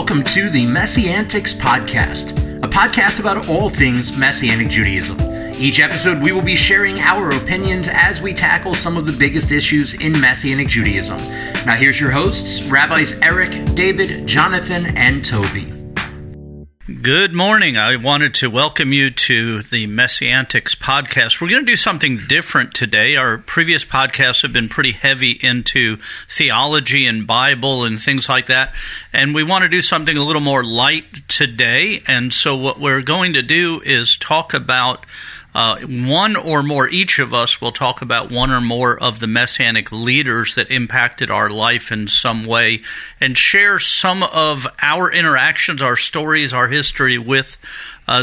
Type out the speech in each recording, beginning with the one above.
Welcome to the Messianics Podcast, a podcast about all things Messianic Judaism. Each episode, we will be sharing our opinions as we tackle some of the biggest issues in Messianic Judaism. Now here's your hosts, Rabbis Eric, David, Jonathan, and Toby. Good morning. I wanted to welcome you to the Messianics Podcast. We're going to do something different today. Our previous podcasts have been pretty heavy into theology and Bible and things like that, and we want to do something a little more light today. And so what we're going to do is talk about one or more, each of us will talk about one or more of the Messianic leaders that impacted our life in some way and share some of our interactions, our stories, our history with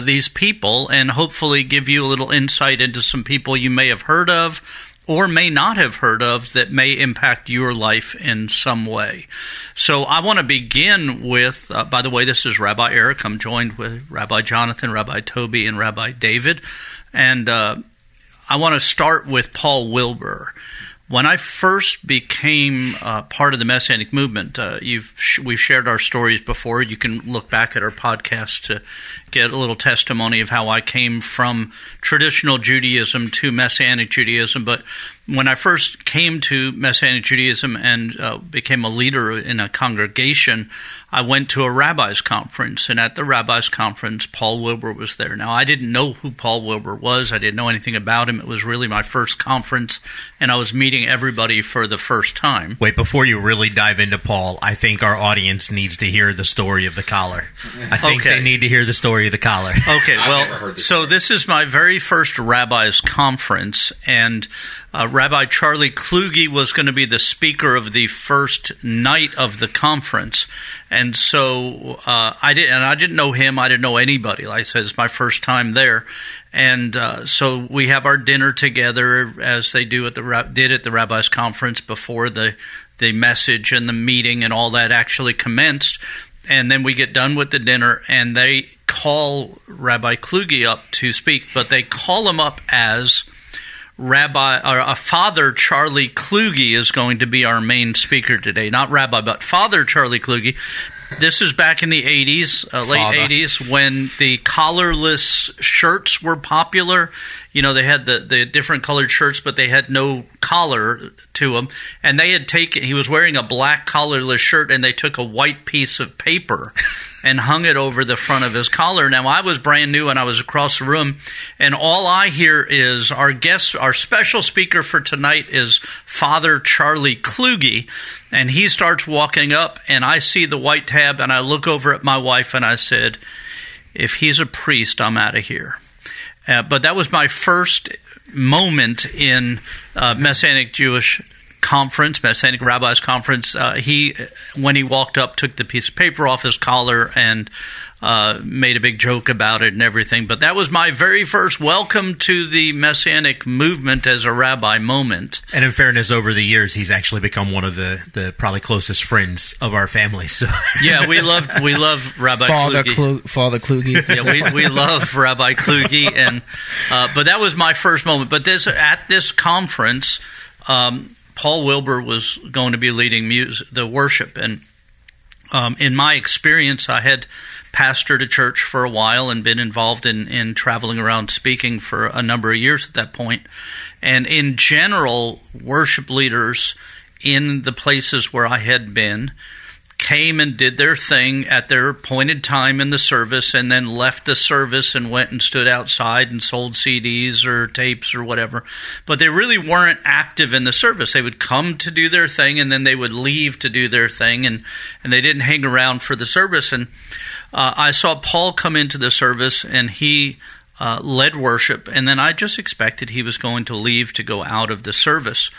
these people, and hopefully give you a little insight into some people you may have heard of or may not have heard of that may impact your life in some way. So I want to begin with, by the way, this is Rabbi Eric. I'm joined with Rabbi Jonathan, Rabbi Toby, and Rabbi David. And I want to start with Paul Wilbur. When I first became part of the Messianic movement, we've shared our stories before. You can look back at our podcast to get a little testimony of how I came from traditional Judaism to Messianic Judaism. But when I first came to Messianic Judaism and became a leader in a congregation, I went to a rabbis conference, and at the rabbis conference, Paul Wilbur was there. Now, I didn't know who Paul Wilbur was. I didn't know anything about him. It was really my first conference, and I was meeting everybody for the first time. Wait, before you really dive into Paul, I think our audience needs to hear the story of the collar. I think they need to hear the story of the collar. Okay, well, so this is my very first rabbis conference, and Rabbi Charlie Kluge was going to be the speaker of the first night of the conference. And so I didn't know him. I didn't know anybody. Like I said, it's my first time there. And so we have our dinner together, as they did at the rabbis conference before the message and the meeting and all that actually commenced. And then we get done with the dinner, and they call Rabbi Kluge up to speak, but they call him up as Father Charlie Kluge is going to be our main speaker today. Not Rabbi, but Father Charlie Kluge. This is back in the 80s, late 80s, when the collarless shirts were popular. You know, they had the different colored shirts, but they had no collar to them. And he was wearing a black collarless shirt, and they took a white piece of paper and hung it over the front of his collar. Now, I was brand new, and I was across the room, and all I hear is our special speaker for tonight is Father Charlie Kluge, and he starts walking up, and I see the white tab, and I look over at my wife, and I said, if he's a priest, I'm out of here. But that was my first moment in Messianic Jewish conference, Messianic Rabbis Conference. When he walked up, took the piece of paper off his collar and made a big joke about it and everything. But that was my very first welcome to the Messianic movement as a rabbi moment. And in fairness, over the years, he's actually become one of the probably closest friends of our family. So yeah, we love Rabbi Kluge. Father Kluge. Yeah, we love Rabbi Kluge, and but that was my first moment. But at this conference, Paul Wilbur was going to be leading the worship, and in my experience, I had pastored a church for a while and been involved in traveling around speaking for a number of years at that point. And in general, worship leaders in the places where I had been came and did their thing at their appointed time in the service, and then left the service and went and stood outside and sold CDs or tapes or whatever. But they really weren't active in the service. They would come to do their thing, and then they would leave to do their thing, and they didn't hang around for the service. And I saw Paul come into the service, and he led worship, and then I just expected he was going to leave to go out of the service.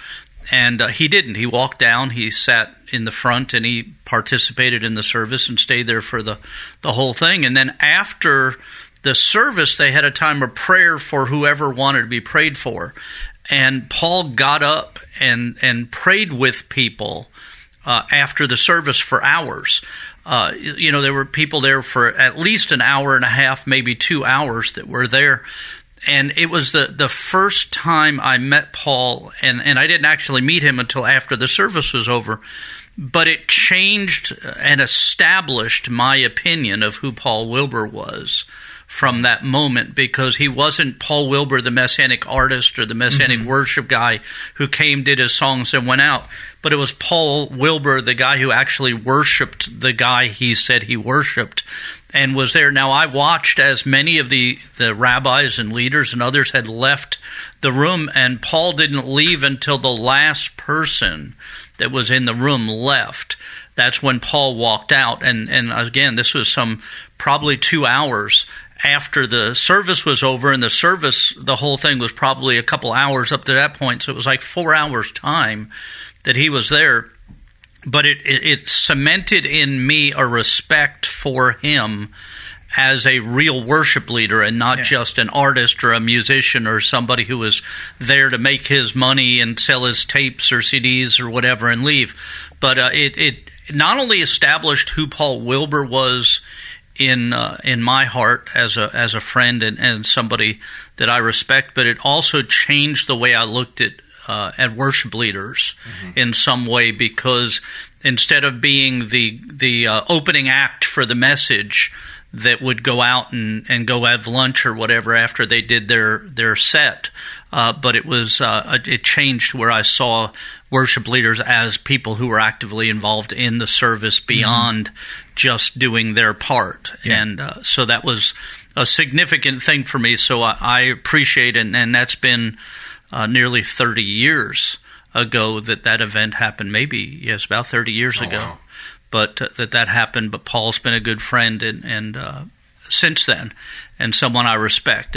And he didn't. He walked down, he sat in the front, and he participated in the service and stayed there for the whole thing. And then after the service, they had a time of prayer for whoever wanted to be prayed for. And Paul got up and prayed with people after the service for hours. There were people there for at least an hour and a half, maybe 2 hours that were there. And it was the first time I met Paul, and I didn't actually meet him until after the service was over. But it changed and established my opinion of who Paul Wilbur was from that moment, because he wasn't Paul Wilbur, the Messianic artist or the Messianic worship guy who came, did his songs, and went out. But it was Paul Wilbur, the guy who actually worshipped the guy he said he worshipped and was there. Now, I watched as many of the rabbis and leaders and others had left the room, and Paul didn't leave until the last person that was in the room left. That's when Paul walked out. And again, this was probably 2 hours after the service was over, and the whole thing was probably a couple hours up to that point, so it was like 4 hours time that he was there. But it cemented in me a respect for him as a real worship leader, and not just an artist or a musician or somebody who was there to make his money and sell his tapes or CDs or whatever and leave. But it not only established who Paul Wilbur was in my heart as a friend and somebody that I respect, but it also changed the way I looked at worship leaders in some way, because instead of being the opening act for the message that would go out and go have lunch or whatever after they did their set, but it changed where I saw worship leaders as people who were actively involved in the service beyond just doing their part. And so that was a significant thing for me. So I appreciate it, and that's been nearly 30 years ago that event happened. Maybe, about 30 years ago. Wow. But that happened. But Paul's been a good friend and since then, and someone I respect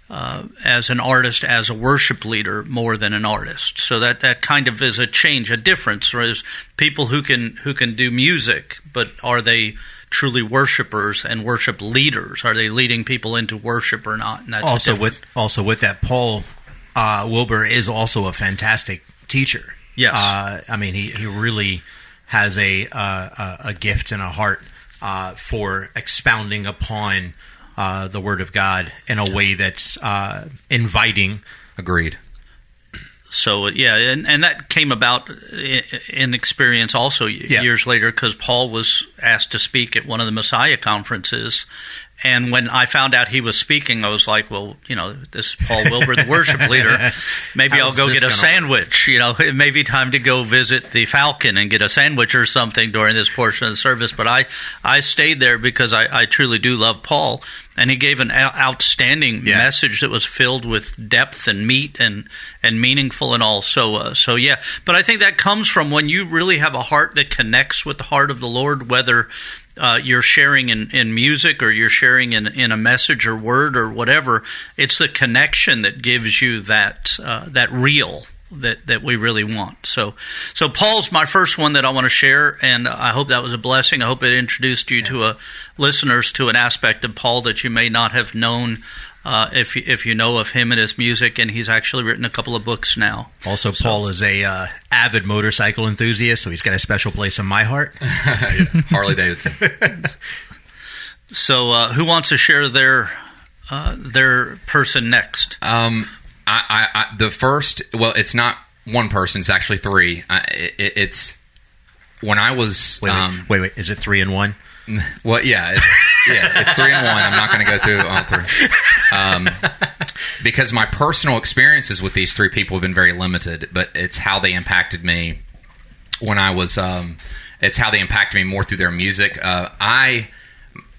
as an artist, as a worship leader, more than an artist. So that kind of is a change, a difference. There's people who can do music, but are they truly worshipers and worship leaders? Are they leading people into worship or not? And that's also with that, Paul Wilbur is also a fantastic teacher. Yes, I mean he really has a gift and a heart for expounding upon the Word of God in a way that's inviting. Agreed. So, and that came about in experience also years later, because Paul was asked to speak at one of the Messiah conferences. And when I found out he was speaking, I was like, well, this is Paul Wilbur, the worship leader. Maybe I'll go get a sandwich. It may be time to go visit the Falcon and get a sandwich or something during this portion of the service. But I stayed there because I truly do love Paul. And he gave an outstanding message that was filled with depth and meat and meaningful and all. So yeah. But I think that comes from when you really have a heart that connects with the heart of the Lord, whether you're sharing in music or you're sharing in a message or word or whatever. It's the connection that gives you that real that we really want. So Paul's my first one that I want to share, and I hope that was a blessing. I hope it introduced you to listeners to an aspect of Paul that you may not have known if you know of him and his music, and he's actually written a couple of books now. Also, Paul is a avid motorcycle enthusiast, so he's got a special place in my heart. Harley Davidson. So who wants to share their person next? The first, well, it's not one person, it's actually three. It's when I was... Wait, is it 3 and 1? Well, it's 3 and 1. I'm not going to go through all three. Because my personal experiences with these three people have been very limited, but it's how they impacted me when I was... it's how they impacted me more through their music.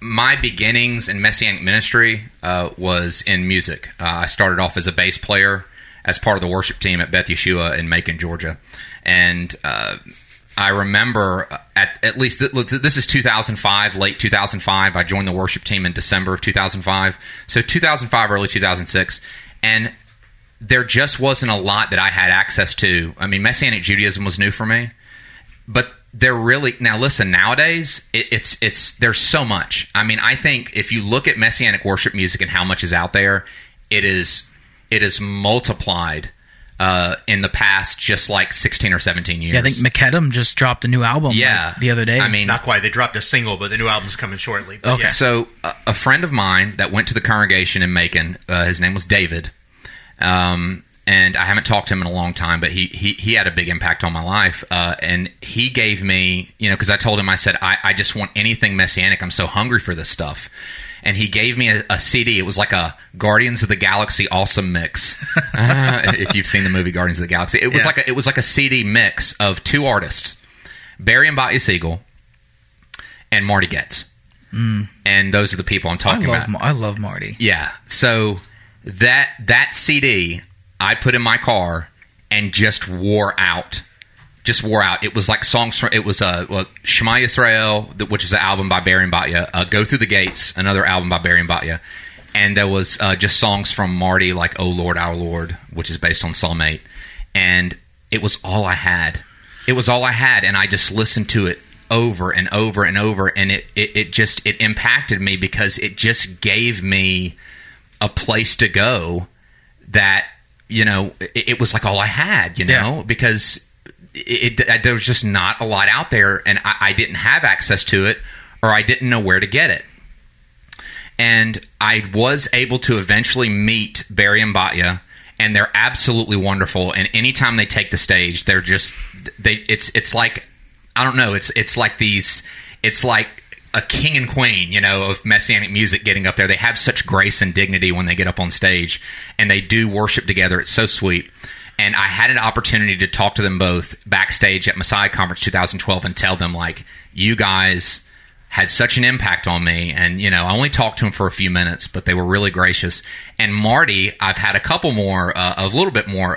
My beginnings in Messianic ministry was in music. I started off as a bass player as part of the worship team at Beth Yeshua in Macon, Georgia. And I remember at least, this is 2005, late 2005. I joined the worship team in December of 2005. So 2005, early 2006. And there just wasn't a lot that I had access to. I mean, Messianic Judaism was new for me. But they're really, now listen, nowadays it's there's so much. I mean, I think if you look at Messianic worship music and how much is out there, it is multiplied in the past just like 16 or 17 years. Yeah, I think McKedam just dropped a new album the other day. I mean, not quite. They dropped a single, but the new album's coming shortly. Okay. Yeah. So a friend of mine that went to the congregation in Macon, his name was David. and I haven't talked to him in a long time, but he had a big impact on my life. And he gave me, because I told him, I said, I just want anything Messianic. I'm so hungry for this stuff. And he gave me a CD. It was like a Guardians of the Galaxy awesome mix. If you've seen the movie Guardians of the Galaxy, it was like a CD mix of two artists, Barry and Batya Siegel and Marty Goetz. And those are the people I'm talking about. I love Marty. Yeah. So that CD I put in my car and just wore out. It was like songs from, it was Shema Yisrael, which is an album by Barry and Batya, Go Through the Gates, another album by Barry and Batya, and there was just songs from Marty like Oh Lord, Our Lord, which is based on Psalm 8, and it was all I had. And I just listened to it over and over and over, and it impacted me because it just gave me a place to go that, it was like all I had, because there was just not a lot out there, and I didn't have access to it, or I didn't know where to get it. And I was able to eventually meet Barry and Batya, and they're absolutely wonderful. And anytime they take the stage, they're just it's like, I don't know, it's like a king and queen, of Messianic music getting up there. They have such grace and dignity when they get up on stage, and they do worship together. It's so sweet. And I had an opportunity to talk to them both backstage at Messiah Conference 2012 and tell them, like, you guys had such an impact on me. And, I only talked to them for a few minutes, but they were really gracious. And Marty, I've had a couple more, a little bit more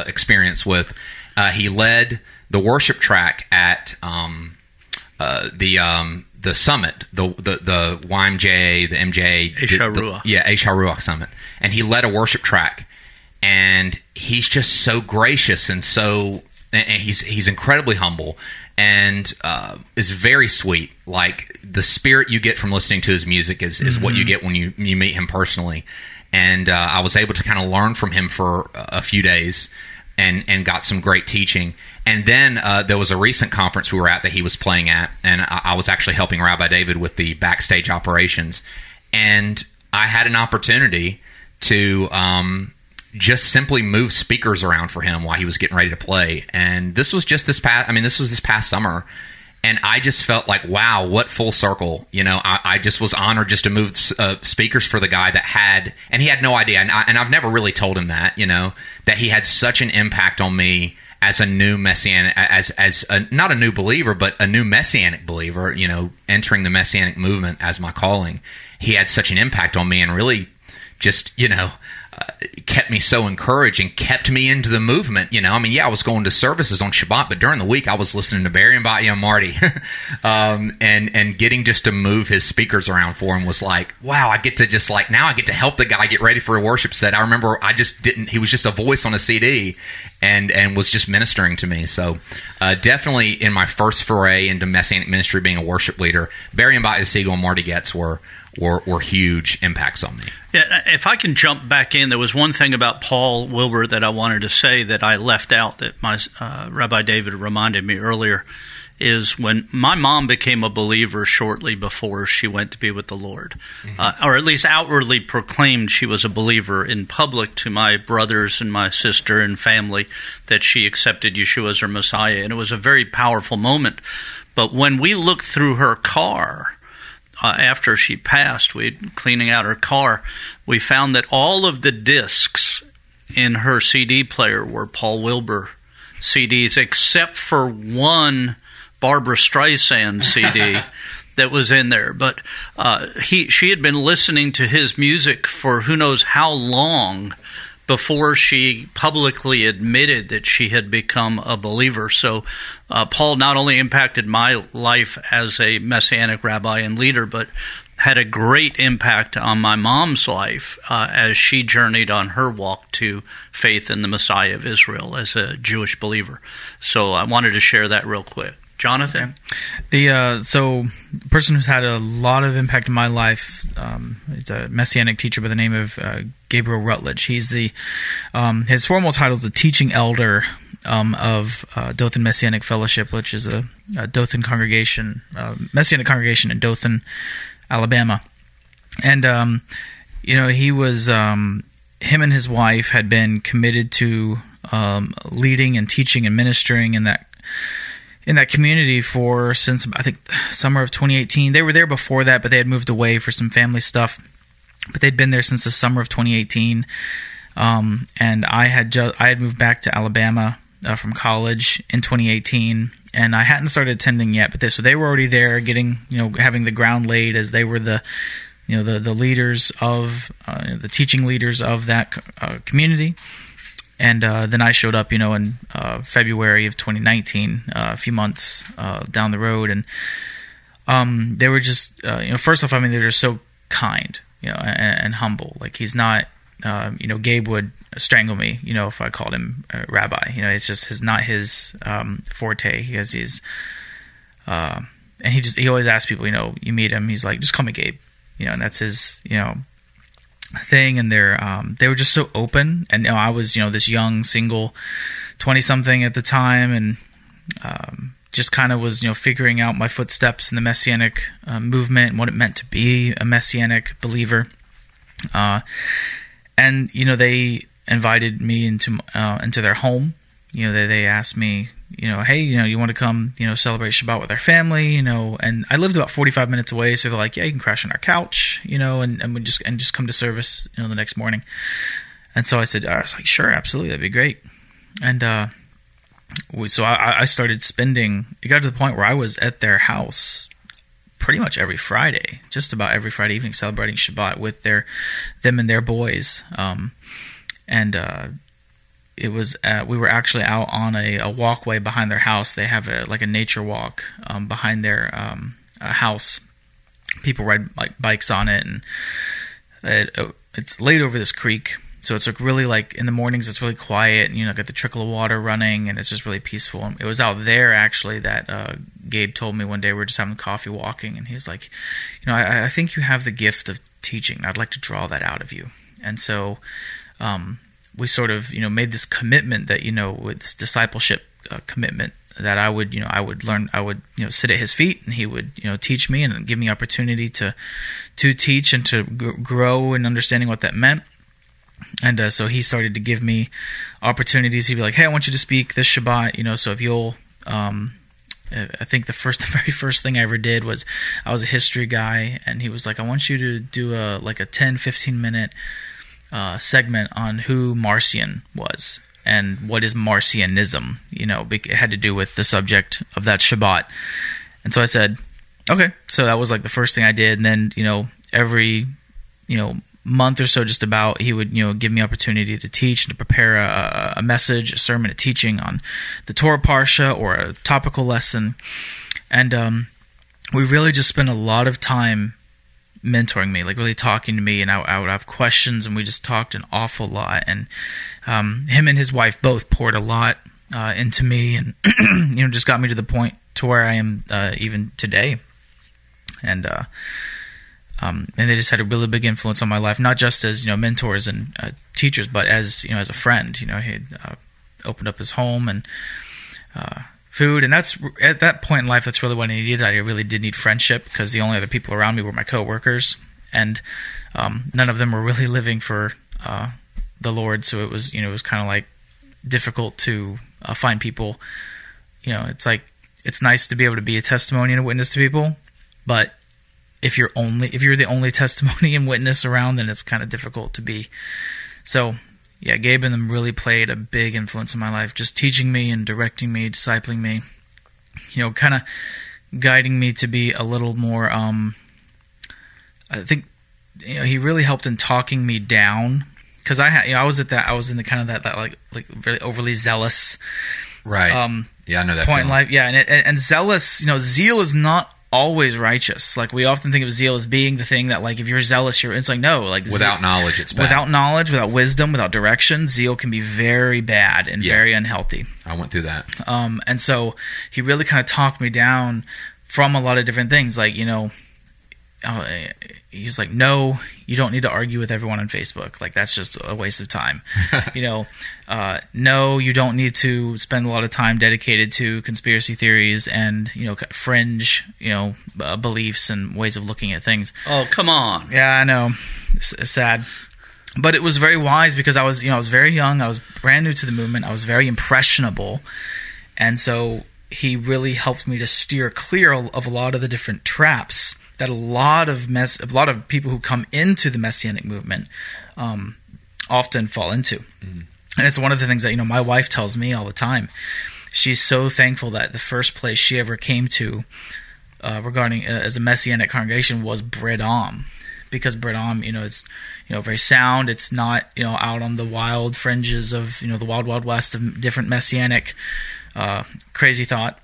experience with. He led the worship track at the summit, the YMJ, the MJ, Eisha Ruach. Eisha Ruach Summit, and he led a worship track, and he's just so gracious and he's incredibly humble and is very sweet. Like, the spirit you get from listening to his music is what you get when you meet him personally, and I was able to kind of learn from him for a few days and got some great teaching. And then there was a recent conference we were at that he was playing at, and I was actually helping Rabbi David with the backstage operations. And I had an opportunity to just simply move speakers around for him while he was getting ready to play. And this was just this past summer. And I just felt like, wow, what full circle. I just was honored just to move speakers for the guy that had, and he had no idea. And I've never really told him that, that he had such an impact on me as a new Messianic, not a new believer, but a new Messianic believer, entering the Messianic movement as my calling. He had such an impact on me and really just, kept me so encouraged and kept me into the movement. I was going to services on Shabbat, but during the week I was listening to Barry and Batya and Marty, and getting just to move his speakers around for him was like, wow, I get to help the guy get ready for a worship set. I remember he was just a voice on a CD and was just ministering to me. So definitely in my first foray into Messianic ministry, being a worship leader, Barry and Batya Siegel and Marty Goetz were huge impacts on me. Yeah, if I can jump back in, there was one thing about Paul Wilbur that I wanted to say that I left out that my Rabbi David reminded me earlier, is when my mom became a believer shortly before she went to be with the Lord, or at least outwardly proclaimed she was a believer in public to my brothers and my sister and family that she accepted Yeshua as her Messiah. And it was a very powerful moment. But when we looked through her car, after she passed, cleaning out her car, we found that all of the discs in her CD player were Paul Wilbur CDs, except for one Barbara Streisand CD that was in there. But she had been listening to his music for who knows how long before she publicly admitted that she had become a believer. So Paul not only impacted my life as a Messianic rabbi and leader, but had a great impact on my mom's life as she journeyed on her walk to faith in the Messiah of Israel as a Jewish believer. So I wanted to share that real quick. Jonathan? So the person who's had a lot of impact in my life is a Messianic teacher by the name of Gabriel Rutledge. He's his formal title is the teaching elder of Dothan Messianic Fellowship, which is a Dothan congregation, Messianic congregation in Dothan, Alabama. And he was him and his wife had been committed to leading and teaching and ministering in that community since I think summer of 2018. They were there before that, but they had moved away for some family stuff. But they'd been there since the summer of 2018. And I had moved back to Alabama from college in 2018, and I hadn't started attending yet. But so they were already there, having the ground laid as they were the leaders of the teaching leaders of that community. And then I showed up, in February of 2019, a few months down the road, and they were just, first off, they're just so kind, and humble. Like, he's not. Gabe would strangle me, if I called him rabbi. It's just not his forte. He has his, and he always asks people, you meet him, he's like, just call me Gabe, and that's his, thing. And they were just so open. And I was, this young single 20-something at the time, and just kind of was, figuring out my footsteps in the Messianic movement and what it meant to be a Messianic believer. And they invited me into their home. They asked me, hey, you want to come, celebrate Shabbat with our family, and I lived about 45 minutes away, so they're like, yeah, you can crash on our couch, and we just come to service, the next morning. And so I said, I was like, sure, absolutely, that'd be great. And so I started spending. It got to the point where I was at their house pretty much every Friday, just about every Friday evening, celebrating Shabbat with them and their boys. It was we were actually out on a walkway behind their house. They have a nature walk behind their house. People ride bikes on it, and it's laid over this creek. So it's really in the mornings, it's really quiet, and got the trickle of water running, and it's just really peaceful. And it was out there actually that Gabe told me one day, we were just having coffee walking, and he was like, I think you have the gift of teaching. I'd like to draw that out of you. And so we sort of made this commitment that with this discipleship commitment that I would learn, I would sit at his feet, and he would teach me and give me opportunity to teach and to grow in understanding what that meant. And so he started to give me opportunities. He'd be like, hey, I want you to speak this Shabbat, so if you'll, I think the very first thing I ever did was, I was a history guy, and he was like, I want you to do a 10-15 minute segment on who Marcion was and what is Marcionism. It had to do with the subject of that Shabbat. And so I said, okay. So that was the first thing I did. And then, every, month or so, just about, he would give me opportunity to teach and to prepare a message, a sermon, a teaching on the Torah parsha or a topical lesson. And we really just spent a lot of time mentoring me, really talking to me, and I would have questions, and we just talked an awful lot. And him and his wife both poured a lot into me, and just got me to the point to where I am even today. And they just had a really big influence on my life, not just as mentors and teachers, but as as a friend. He had opened up his home and food, and that's at that point in life. That's really what I needed. I really did need friendship, because the only other people around me were my coworkers, and none of them were really living for the Lord. So it was it was kind of difficult to find people. It's nice to be able to be a testimony and a witness to people, but if you're the only testimony and witness around, then it's kind of difficult to be. So, yeah, Gabe and them really played a big influence in my life, just teaching me and directing me, discipling me, kind of guiding me to be a little more, I think, he really helped in talking me down, because I was in the kind of that very overly zealous, right? Yeah, I know that point feeling. In life. Yeah, and zealous, zeal is not always righteous. We often think of zeal as being the thing that if you're zealous, it's no. Without knowledge, it's bad. Without knowledge, without wisdom, without direction, zeal can be very bad and very unhealthy. I went through that. And so he really kind of talked me down from a lot of different things. He was like, no, you don't need to argue with everyone on Facebook. That's just a waste of time. No, you don't need to spend a lot of time dedicated to conspiracy theories and, fringe, beliefs and ways of looking at things. Oh, come on. Yeah, I know. It's sad. But it was very wise because I was very young. I was brand new to the movement. I was very impressionable. And so he really helped me to steer clear of a lot of the different traps that a lot of people who come into the Messianic movement often fall into. Mm-hmm. And it's one of the things that, my wife tells me all the time. She's so thankful that the first place she ever came to regarding as a Messianic congregation was Bredam. Because Bredam, is very sound. It's not out on the wild fringes of the wild west of different Messianic crazy thought.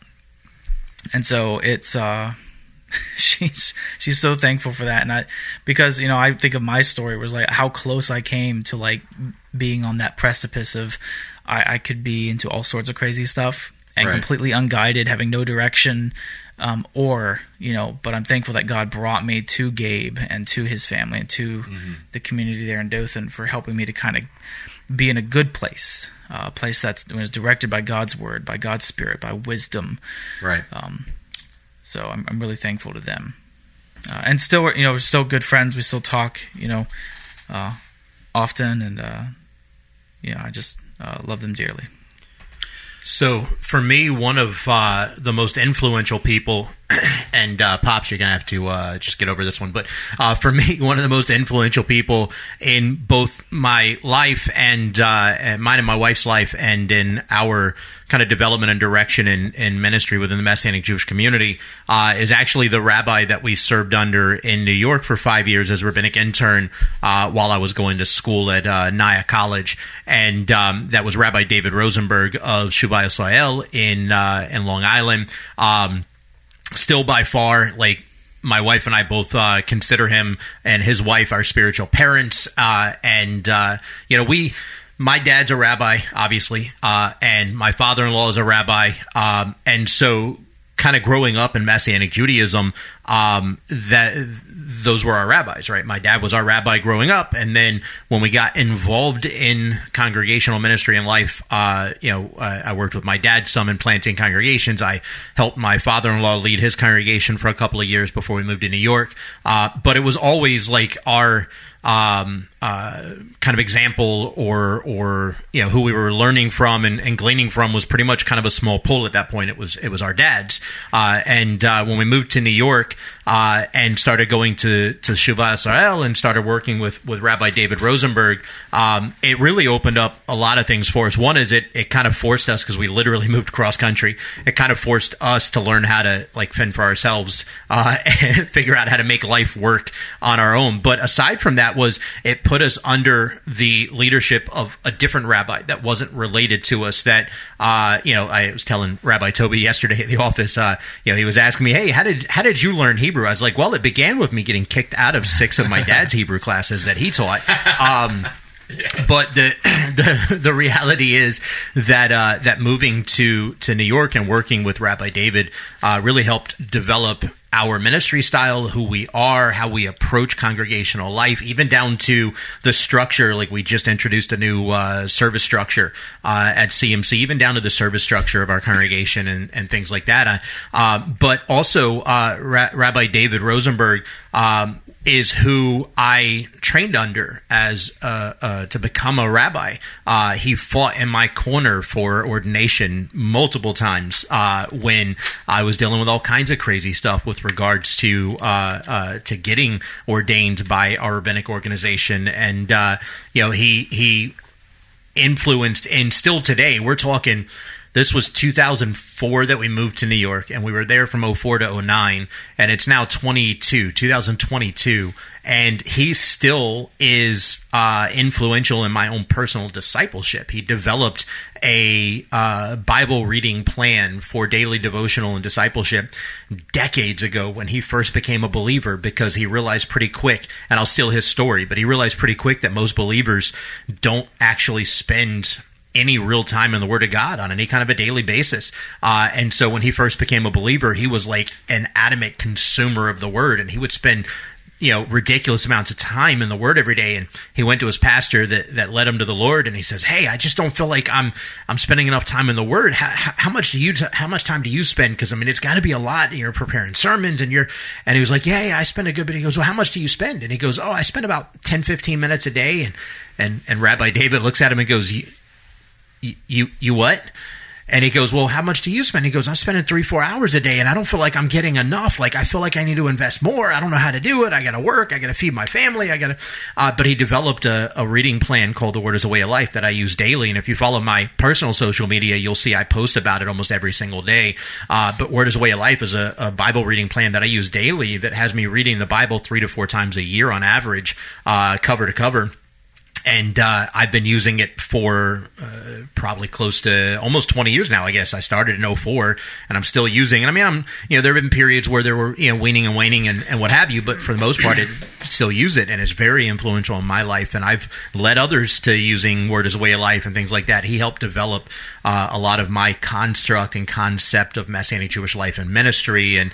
And so it's she's so thankful for that. And because I think of my story was like how close I came to like being on that precipice of I could be into all sorts of crazy stuff and completely unguided, having no direction. But I'm thankful that God brought me to Gabe and to his family and to the community there in Dothan for helping me to kind of be in a good place, a place that's directed by God's word, by God's spirit, by wisdom. Right. So I'm really thankful to them. And still, we're still good friends. We still talk, often, and I just love them dearly. So for me, one of the most influential people, and Pops, you're going to have to just get over this one, but for me, one of the most influential people in both my life and mine and my wife's life and in our kind of development and direction in ministry within the Messianic Jewish community is actually the rabbi that we served under in New York for 5 years as rabbinic intern while I was going to school at Naya College, and that was Rabbi David Rosenberg of Shuvah Yisrael in Long Island. Still by far, like, my wife and I both consider him and his wife our spiritual parents, my dad's a rabbi, obviously, and my father-in-law is a rabbi, and so kind of growing up in Messianic Judaism, those were our rabbis, right? My dad was our rabbi growing up, and then when we got involved in congregational ministry and life, I worked with my dad some in planting congregations. I helped my father-in-law lead his congregation for a couple of years before we moved to New York, but it was always like our kind of example or who we were learning from and gleaning from was pretty much kind of a small pool at that point. It was our dad's. And when we moved to New York and started going to Shuvah Yisrael and started working with Rabbi David Rosenberg, it really opened up a lot of things for us. One is it kind of forced us, because we literally moved cross country, it kind of forced us to learn how to like fend for ourselves and figure out how to make life work on our own. But aside from that, it put us under the leadership of a different rabbi that wasn't related to us. That I was telling Rabbi Toby yesterday at the office. He was asking me, "Hey, how did you learn Hebrew?" I was like, "Well, it began with me getting kicked out of 6 of my dad's Hebrew classes that he taught." But the reality is that moving to New York and working with Rabbi David really helped develop our ministry style, who we are, how we approach congregational life, even down to the structure. Like, we just introduced a new service structure at CMC, even down to the service structure of our congregation and things like that. But also, Rabbi David Rosenberg is who I trained under as to become a rabbi. He fought in my corner for ordination multiple times when I was dealing with all kinds of crazy stuff with regards to getting ordained by our rabbinic organization. And he influenced, and still today, we're talking. This was 2004 that we moved to New York, and we were there from 04 to 09, and it's now 2022, and he still is influential in my own personal discipleship. He developed a Bible reading plan for daily devotional and discipleship decades ago when he first became a believer, because he realized pretty quick, and I'll steal his story, but he realized pretty quick that most believers don't actually spend any real time in the Word of God on any kind of a daily basis. And so when he first became a believer, he was like an adamant consumer of the Word, and he would spend ridiculous amounts of time in the Word every day. And he went to his pastor that led him to the Lord, and he says, "Hey, I just don't feel like I'm spending enough time in the Word. How much time do you spend? Because it's got to be a lot. You're preparing sermons, and he was like, yeah, I spend a good bit. He goes, well, how much do you spend? And he goes, I spend about 10, 15 minutes a day. And Rabbi David looks at him and goes, you what? And he goes, well, how much do you spend? He goes, I'm spending 3-4 hours a day, and I don't feel like I'm getting enough. Like, I feel like I need to invest more. I don't know how to do it. I got to work. I got to feed my family. But he developed a reading plan called The Word is a Way of Life that I use daily. And if you follow my personal social media, you'll see I post about it almost every single day. But Word is a Way of Life is a Bible reading plan that I use daily that has me reading the Bible 3 to 4 times a year on average, cover to cover. And I've been using it for probably close to almost 20 years now, I guess. I started in 2004, and I'm still using it. There have been periods where there were, weaning and waning and what have you, but for the most part, I still use it, and it's very influential in my life. And I've led others to using Word as a Way of Life and things like that. He helped develop a lot of my construct and concept of Messianic Jewish life and ministry and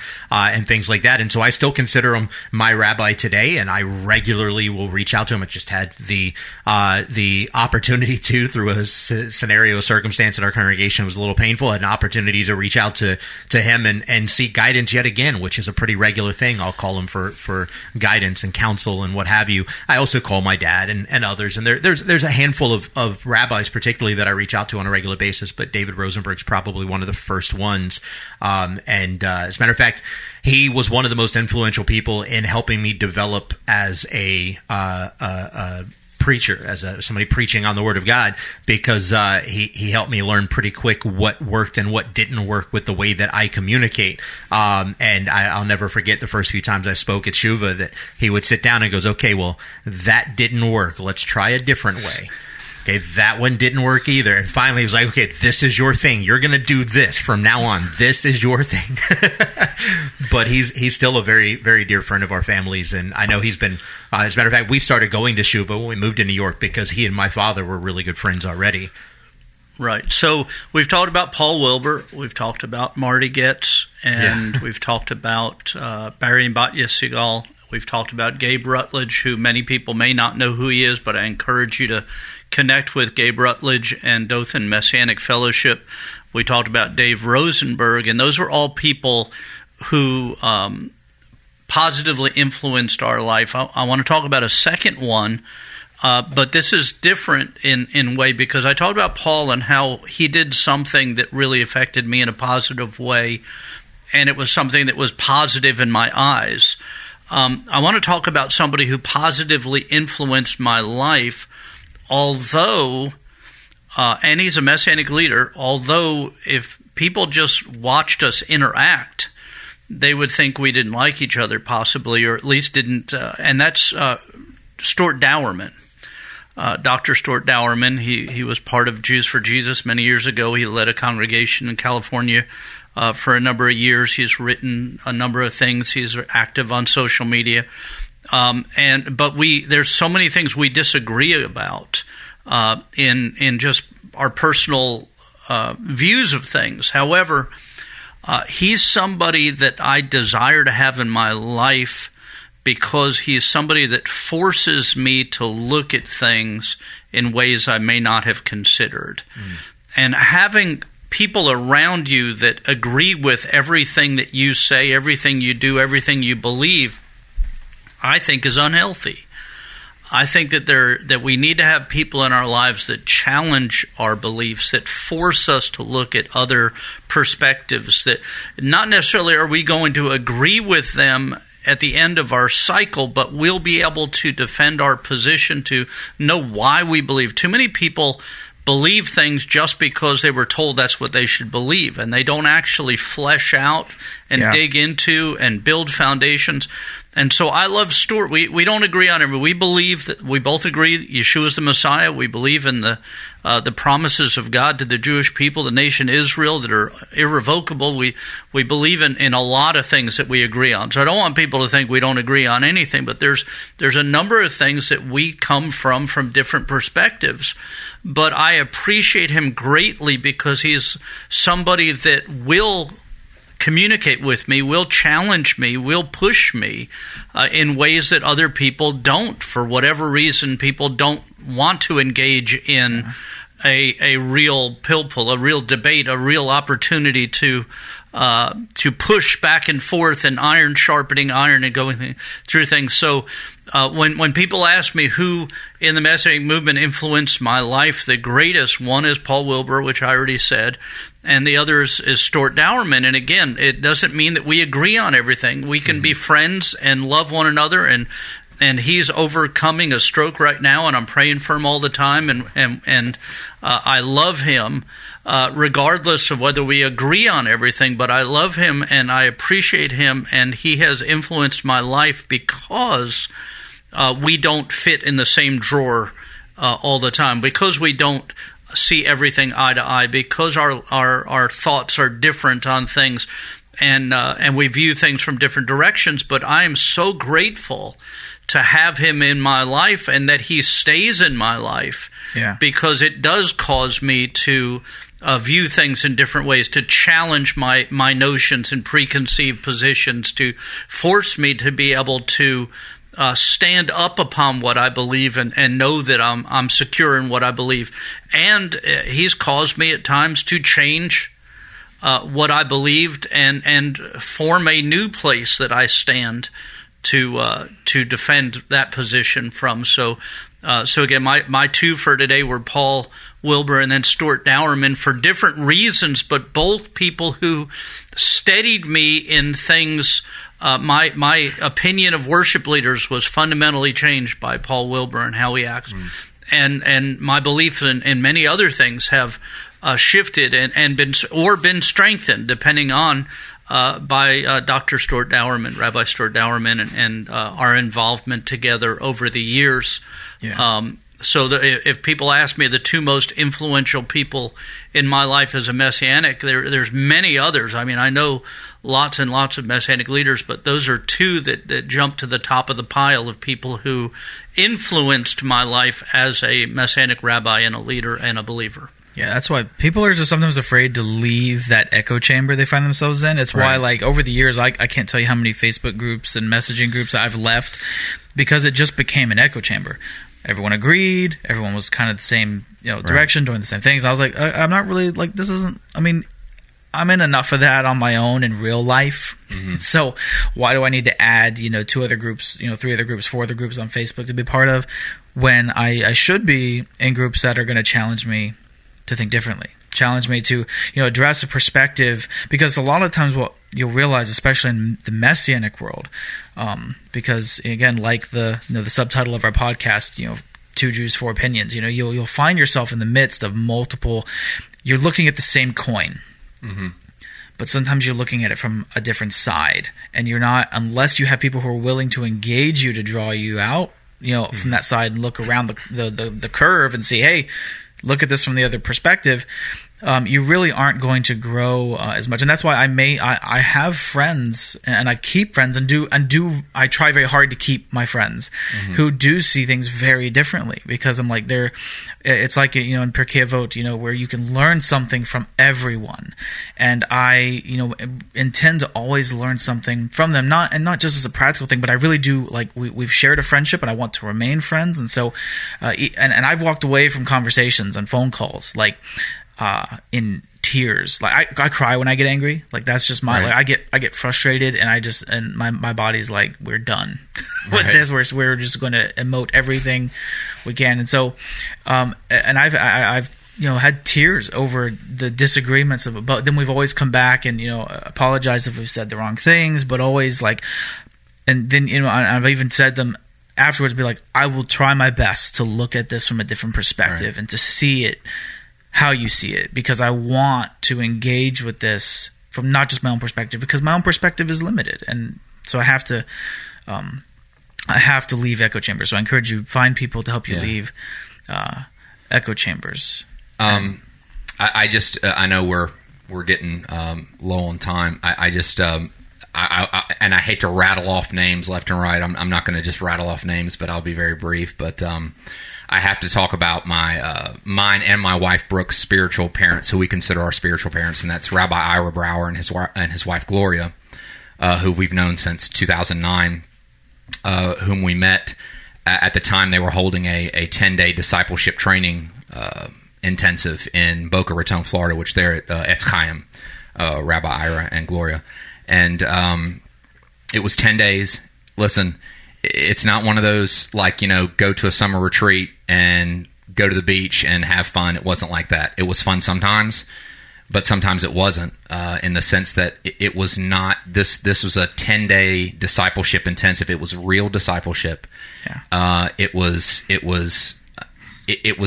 things like that. And so I still consider him my rabbi today, and I regularly will reach out to him. I just had the opportunity through a scenario, circumstance in our congregation was a little painful. I had an opportunity to reach out to him and seek guidance yet again, which is a pretty regular thing. I'll call him for guidance and counsel and what have you. I also call my dad and others. And there's a handful of rabbis particularly that I reach out to on a regular basis, but David Rosenberg's probably one of the first ones. As a matter of fact, he was one of the most influential people in helping me develop as a preacher, as somebody preaching on the Word of God, because he helped me learn pretty quick what worked and what didn't work with the way that I communicate. And I'll never forget the first few times I spoke at Shuva that he would sit down and goes, okay, well, that didn't work. Let's try a different way. Okay, that one didn't work either. And finally, he was like, okay, this is your thing. You're going to do this from now on. This is your thing. But he's still a very, very dear friend of our families. And I know he's been, as a matter of fact, we started going to Shuva when we moved to New York because he and my father were really good friends already. Right. So we've talked about Paul Wilbur. We've talked about Marty Getz. And we've talked about Barry and Batya Segal. We've talked about Gabe Rutledge, who many people may not know who he is, but I encourage you to connect with Gabe Rutledge and Dothan Messianic Fellowship. We talked about Dave Rosenberg, and those were all people who positively influenced our life. I want to talk about a second one, but this is different in way because I talked about Paul and how he did something that really affected me in a positive way, and it was something that was positive in my eyes. I want to talk about somebody who positively influenced my life, although, and he's a Messianic leader, although if people just watched us interact, they would think we didn't like each other possibly, or at least didn't, and that's Stuart Dowerman. Dr. Stuart Dowerman, he was part of Jews for Jesus many years ago. He led a congregation in California for a number of years. He's written a number of things. He's active on social media. But there's so many things we disagree about in just our personal views of things. However, he's somebody that I desire to have in my life because he's somebody that forces me to look at things in ways I may not have considered. And having people around you that agree with everything that you say, everything you do, everything you believe, I think is unhealthy. I think that we need to have people in our lives that challenge our beliefs, that force us to look at other perspectives, that not necessarily are we going to agree with them at the end of our cycle, but we'll be able to defend our position, to know why we believe. Too many people believe things just because they were told that's what they should believe, and they don't actually flesh out and dig into and build foundations. And so I love Stuart. We don't agree on everything. We believe that we both agree that Yeshua is the Messiah. We believe in the promises of God to the Jewish people, the nation Israel, that are irrevocable. We believe in a lot of things that we agree on. So I don't want people to think we don't agree on anything, but there's a number of things that we come from different perspectives. But I appreciate him greatly because he's somebody that will communicate with me, will challenge me, will push me in ways that other people don't. For whatever reason, people don't want to engage in a real pill pull, a real debate, a real opportunity to push back and forth, and iron sharpening iron and going through things. So when people ask me who in the Messianic movement influenced my life the greatest, one is Paul Wilbur, which I already said, and the other is Stuart Dowerman. And again, it doesn't mean that we agree on everything. We can be friends and love one another, and he's overcoming a stroke right now, and I'm praying for him all the time, and I love him regardless of whether we agree on everything, but I love him and I appreciate him, and he has influenced my life because we don't fit in the same drawer all the time, because we don't see everything eye to eye, because our thoughts are different on things, and we view things from different directions. But I am so grateful to have him in my life, and that he stays in my life, because it does cause me to view things in different ways, to challenge my notions and preconceived positions, to force me to be able to stand up upon what I believe and know that I'm secure in what I believe. And he's caused me at times to change what I believed and form a new place that I stand to defend that position from. So again, my two for today were Paul Wilbur and then Stuart Dowerman, for different reasons, but both people who steadied me in things. My opinion of worship leaders was fundamentally changed by Paul Wilbur and how he acts, and my belief in many other things have shifted and been strengthened, depending on by Dr. Stuart Dowerman, Rabbi Stuart Dowerman, and our involvement together over the years. So if people ask me the two most influential people in my life as a Messianic, there's many others. I mean, I know lots and lots of Messianic leaders, but those are two that jump to the top of the pile of people who influenced my life as a Messianic rabbi and a leader and a believer. Yeah, that's why people are just sometimes afraid to leave that echo chamber they find themselves in. It's why, like, over the years, I can't tell you how many Facebook groups and messaging groups I've left, because it just became an echo chamber. Everyone agreed. Everyone was kind of the same, direction, doing the same things. I was like, I'm not really, like, this isn't, I mean, I'm in enough of that on my own in real life. So why do I need to add, 2 other groups, 3 other groups, 4 other groups on Facebook to be part of, when I should be in groups that are going to challenge me to think differently, challenge me to, address a perspective, because a lot of times what you'll realize, especially in the Messianic world, because again, like the subtitle of our podcast, 2 Jews, 4 opinions, you'll find yourself in the midst of multiple, you're looking at the same coin, but sometimes you're looking at it from a different side, and you're not, unless you have people who are willing to engage you to draw you out, from that side and look around the curve and see, hey, look at this from the other perspective, you really aren't going to grow as much. And that's why I have friends, and I keep friends, I try very hard to keep my friends who do see things very differently, because I'm like, it's like, in Pirkei Avot, where you can learn something from everyone. And I, intend to always learn something from them, not just as a practical thing, but I really do, like, we've shared a friendship and I want to remain friends. And so, and I've walked away from conversations and phone calls, like, in tears. Like I cry when I get angry. Like, that's just my, like, I get frustrated, and my body's like, we're done with this. We're just going to emote everything we can. And so, and I've had tears over the disagreements but then we've always come back and, apologize if we've said the wrong things, but always like, and then, I've even said them afterwards, be like, I will try my best to look at this from a different perspective and to see it how you see it, because I want to engage with this from not just my own perspective, because my own perspective is limited, and so I have to leave echo chambers. So I encourage you, find people to help you leave echo chambers. I just I know we're getting low on time. I just and I hate to rattle off names left and right. I'm not going to just rattle off names, but I'll be very brief. But I have to talk about mine and my wife Brooke's spiritual parents, who we consider our spiritual parents, and that's Rabbi Ira Brower and his wife Gloria, who we've known since 2009, whom we met at the time they were holding a 10-day discipleship training intensive in Boca Raton, Florida, which they're at Etz Chaim, Rabbi Ira and Gloria, and it was 10 days. Listen, it's not one of those, like, go to a summer retreat and go to the beach and have fun. It wasn't like that. It was fun sometimes, but sometimes it wasn't, in the sense that it was not, this was a 10-day discipleship intensive. It was real discipleship. Yeah. It was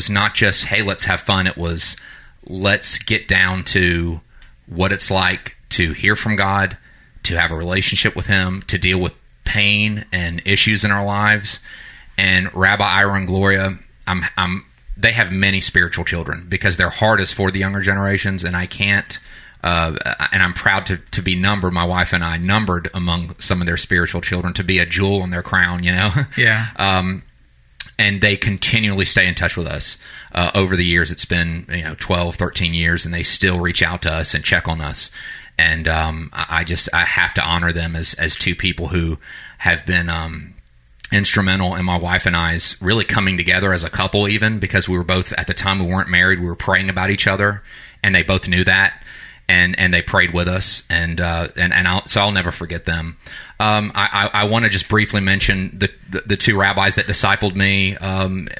not just, hey, let's have fun. It was, let's get down to what it's like to hear from God, to have a relationship with Him, to deal with pain and issues in our lives. And Rabbi Ira and Gloria, they have many spiritual children, because their heart is for the younger generations, and I can't, and I'm proud to be numbered, my wife and I, numbered among some of their spiritual children, to be a jewel in their crown, Yeah. And they continually stay in touch with us. Over the years, it's been 12, 13 years, and they still reach out to us and check on us. And I have to honor them as two people who have been instrumental in my wife and I's really coming together as a couple, even because we were both, at the time we weren't married, we were praying about each other, and they both knew that, and they prayed with us, and I'll never forget them. I want to just briefly mention the two rabbis that discipled me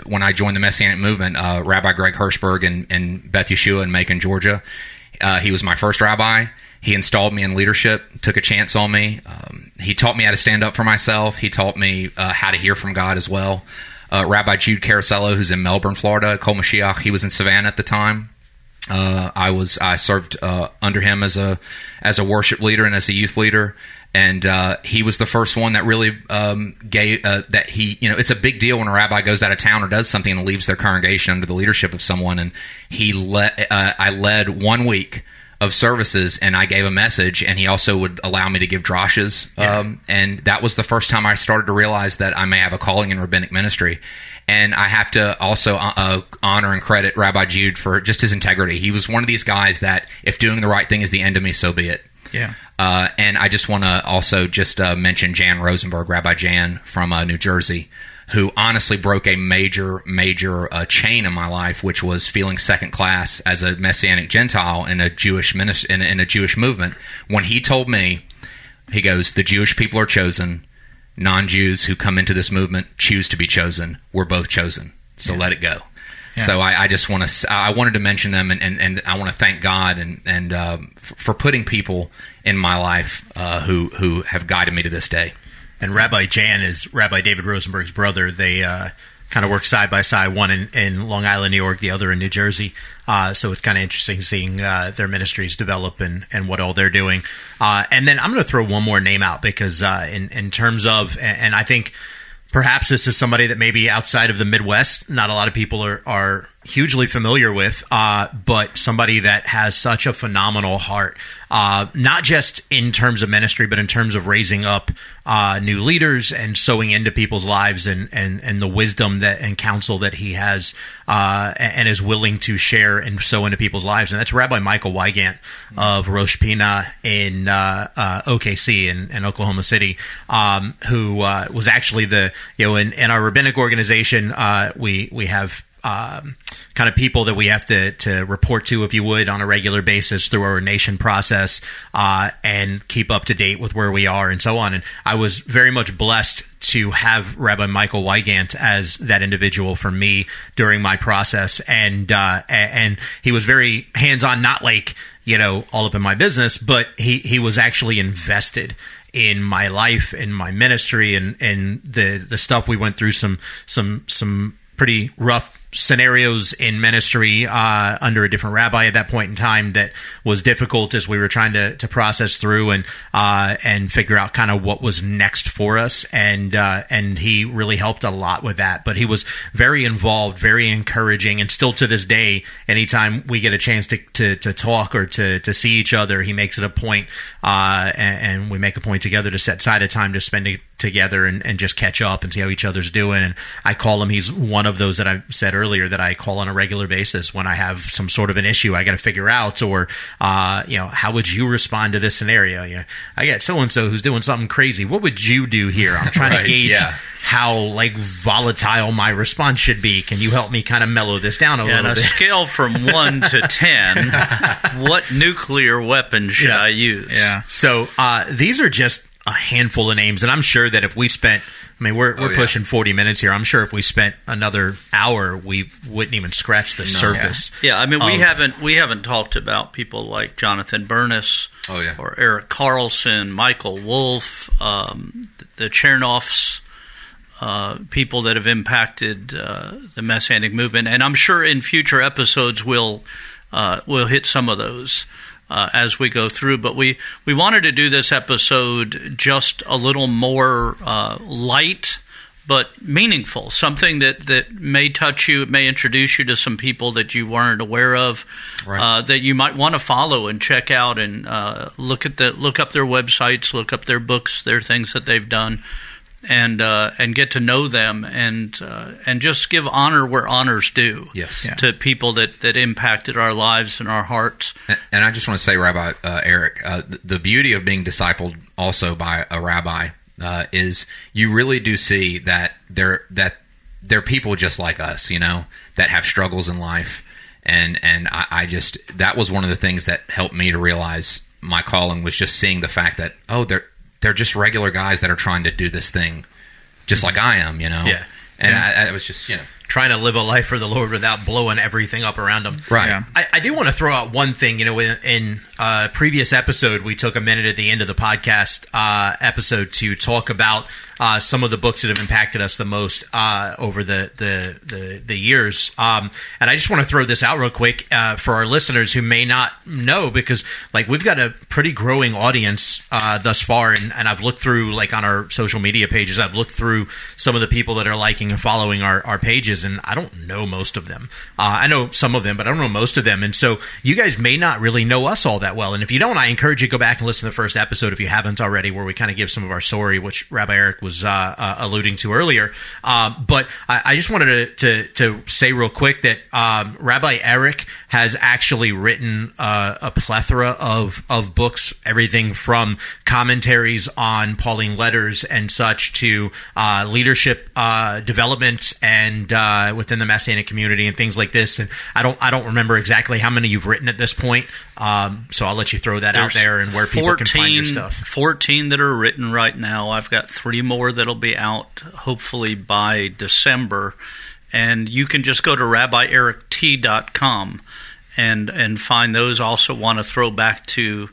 when I joined the Messianic movement, Rabbi Greg Hirschberg in Beth Yeshua in Macon, Georgia. He was my first rabbi. He installed me in leadership, took a chance on me. He taught me how to stand up for myself. He taught me how to hear from God as well. Rabbi Jude Caracello, who's in Melbourne, Florida, Kol Mashiach, he was in Savannah at the time. I served under him as a worship leader and as a youth leader. And he was the first one that really gave that he, it's a big deal when a rabbi goes out of town or does something and leaves their congregation under the leadership of someone. And I led 1 week of services, and I gave a message, and he also would allow me to give drashes. And that was the first time I started to realize that I may have a calling in rabbinic ministry. And I have to also honor and credit Rabbi Jude for just his integrity. He was one of these guys that, if doing the right thing is the end of me, so be it. Yeah. And I just want to also just mention Jan Rosenberg, Rabbi Jan from New Jersey, who honestly broke a major chain in my life, which was feeling second class as a Messianic Gentile in a Jewish in a Jewish movement. When he told me, he goes, "The Jewish people are chosen. Non-Jews who come into this movement choose to be chosen. We're both chosen. So let it go." Yeah. So I just want to, I wanted to mention them, and I want to thank God and for putting people in my life who have guided me to this day. And Rabbi Jan is Rabbi David Rosenberg's brother. They kind of work side by side, one in Long Island, New York, the other in New Jersey. So it's kind of interesting seeing their ministries develop and what all they're doing. And then I'm going to throw one more name out, because in terms of, and I think perhaps this is somebody that maybe outside of the Midwest, not a lot of people are hugely familiar with, but somebody that has such a phenomenal heart, not just in terms of ministry, but in terms of raising up new leaders and sowing into people's lives, and the wisdom that and counsel that he has and is willing to share and sow into people's lives. And that's Rabbi Michael Wygant of Rosh Pina in OKC in Oklahoma City, who was actually in our rabbinic organization, we have kind of people that we have to report to, if you would, on a regular basis through our ordination process, and keep up to date with where we are and so on. And I was very much blessed to have Rabbi Michael Wygant as that individual for me during my process. And he was very hands-on, not like, all up in my business, but he was actually invested in my life, in my ministry, and the stuff we went through, some pretty rough scenarios in ministry under a different rabbi at that point in time that was difficult as we were trying to process through and figure out kind of what was next for us, and he really helped a lot with that. But he was very involved, very encouraging, and still to this day, anytime we get a chance to talk or to see each other, he makes it a point, and we make a point together to set aside a time to spend together and just catch up and see how each other's doing. And I call him. He's one of those that I said earlier that I call on a regular basis when I have some sort of an issue I got to figure out, or how would you respond to this scenario? I got so and so who's doing something crazy. What would you do here? I'm trying to gauge how volatile my response should be. Can you help me kind of mellow this down a little bit? On a scale from 1 to 10, what nuclear weapon should I use? Yeah. So these are just a handful of names, and I'm sure that if we spent, we're pushing 40 minutes here. I'm sure if we spent another hour, we wouldn't even scratch the surface. Yeah, we haven't talked about people like Jonathan Bernis, or Eric Carlson, Michael Wolff, the Chernoffs. People that have impacted the Messianic movement, and I'm sure in future episodes we'll hit some of those as we go through. But we wanted to do this episode just a little more light but meaningful, something that may touch you, it may introduce you to some people that you weren't aware of, that you might want to follow and check out, and look up their websites, look up their books, their things that they've done. And get to know them, and just give honor where honor's due. Yes. Yeah. To people that impacted our lives and our hearts. And I just want to say, Rabbi Eric, the beauty of being discipled also by a rabbi is you really do see that they're people just like us, that have struggles in life, and I just, that was one of the things that helped me to realize my calling, was just seeing the fact that they're just regular guys that are trying to do this thing just like I am, Yeah. And I was just, trying to live a life for the Lord without blowing everything up around them. Right. Yeah. I do want to throw out one thing. In a previous episode, we took a minute at the end of the podcast episode to talk about some of the books that have impacted us the most over the years. And I just want to throw this out real quick for our listeners who may not know, because we've got a pretty growing audience thus far, and I've looked through on our social media pages, I've looked through some of the people that are liking and following our pages, and I don't know most of them. I know some of them, but I don't know most of them. And so you guys may not really know us all that well. And if you don't, I encourage you to go back and listen to the first episode if you haven't already, where we kind of give some of our story, which Rabbi Eric was alluding to earlier. But I just wanted to say real quick that Rabbi Eric has actually written a plethora of books, everything from commentaries on Pauline letters and such to leadership development and within the Messianic community and things like this. And I don't remember exactly how many you've written at this point, so I'll let you throw that out there and where people can find your stuff. 14 that are written right now. I've got 3 more that'll be out hopefully by December, and you can just go to rabbierict.com and find those. Also want to throw back to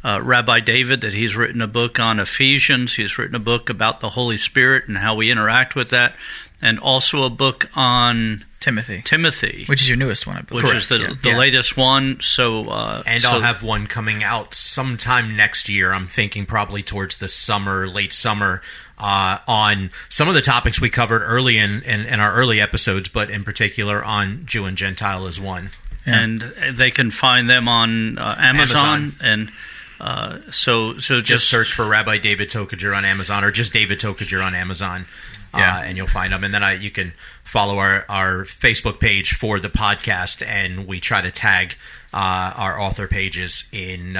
Rabbi David, that he's written a book on Ephesians. He's written a book about the Holy Spirit and how we interact with that, and also a book on Timothy, which is your newest one, I believe. Which is the latest one. So, I'll have one coming out sometime next year. I'm thinking probably towards the summer, late summer, on some of the topics we covered early in our early episodes, but in particular on Jew and Gentile as one. Yeah. And they can find them on Amazon. And so just search for Rabbi David Tokajer on Amazon, or just David Tokajer on Amazon. And you'll find them. And then you can follow our Facebook page for the podcast, and we try to tag our author pages in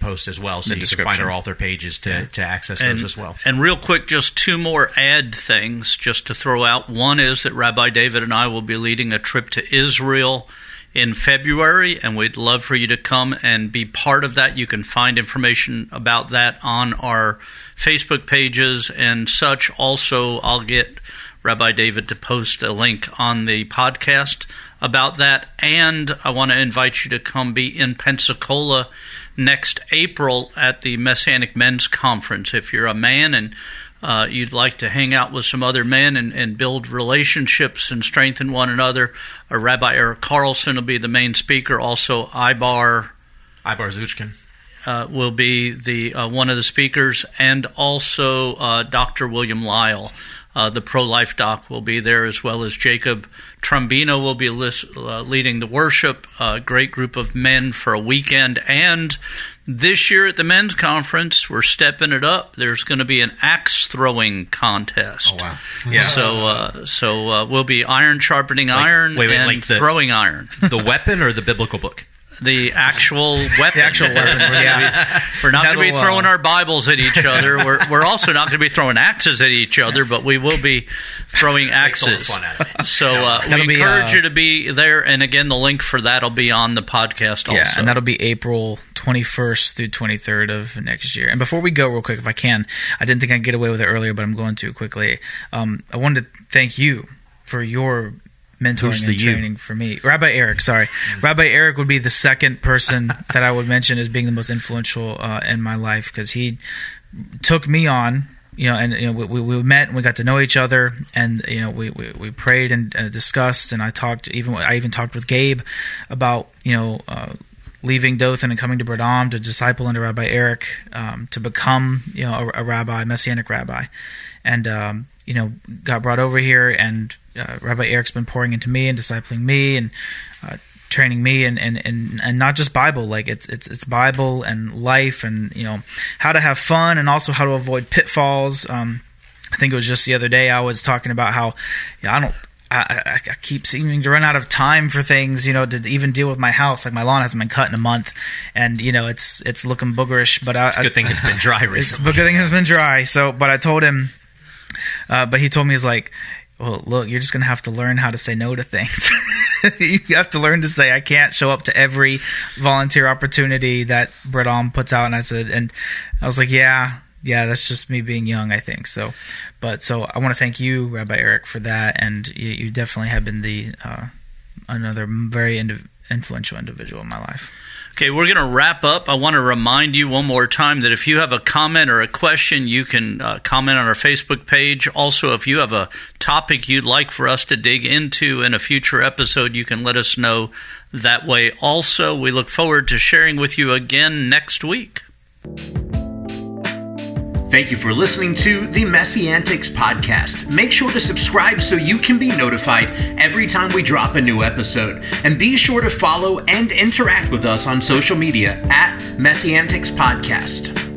post as well, so you can find our author pages to access those as well. And real quick, just 2 more ad things just to throw out. One is that Rabbi David and I will be leading a trip to Israel in February, and we'd love for you to come and be part of that. You can find information about that on our Facebook pages and such. Also, I'll get Rabbi David to post a link on the podcast about that. And I want to invite you to come be in Pensacola next April at the Messianic Men's Conference. If you're a man and you'd like to hang out with some other men and build relationships and strengthen one another, Rabbi Eric Carlson will be the main speaker. Also, Ibar Zuchkin will be the one of the speakers, and also Dr. William Lyle The pro-life doc will be there, as well as Jacob Trombino will be leading the worship. A great group of men for a weekend. And this year at the men's conference, we're stepping it up. There's going to be an axe throwing contest. Oh, wow. Yeah. So we'll be iron sharpening iron and throwing iron. The weapon or the biblical book? The actual weapon. The actual weapons, yeah. We're not going to be throwing our Bibles at each other. We're also not going to be throwing axes at each other, but we will be throwing axes. So we encourage you to be there. And again, the link for that will be on the podcast also. Yeah, and that'll be April 21st through 23rd of next year. And before we go, real quick, if I can, I didn't think I'd get away with it earlier, but I'm going to quickly. I wanted to thank you for your mentoring and training for me. Rabbi Eric, sorry. Rabbi Eric would be the second person that I would mention as being the most influential in my life, because he took me on, and we met and we got to know each other, and we prayed and discussed, and I even talked with Gabe about leaving Dothan and coming to Bradam to disciple under Rabbi Eric, to become a rabbi, Messianic rabbi, and got brought over here, and Rabbi Eric's been pouring into me and discipling me and training me, and not just Bible, like it's Bible and life, and how to have fun and also how to avoid pitfalls. I think it was just the other day I was talking about how I keep seeming to run out of time for things, to even deal with my house. Like my lawn hasn't been cut in a month, and it's looking boogerish. But it's a good thing it's been dry recently. It's a good thing it's been dry. So, but I told him, but he told me, he's like, well, look, you're just going to have to learn how to say no to things. You have to learn to say, I can't show up to every volunteer opportunity that Bradam puts out. And I was like, yeah, that's just me being young, I think. So I want to thank you, Rabbi Eric, for that. And you definitely have been another very influential individual in my life. Okay, we're going to wrap up. I want to remind you one more time that if you have a comment or a question, you can comment on our Facebook page. Also, if you have a topic you'd like for us to dig into in a future episode, you can let us know that way. Also, we look forward to sharing with you again next week. Thank you for listening to the Messianics podcast. Make sure to subscribe so you can be notified every time we drop a new episode. And be sure to follow and interact with us on social media at Messianics Podcast.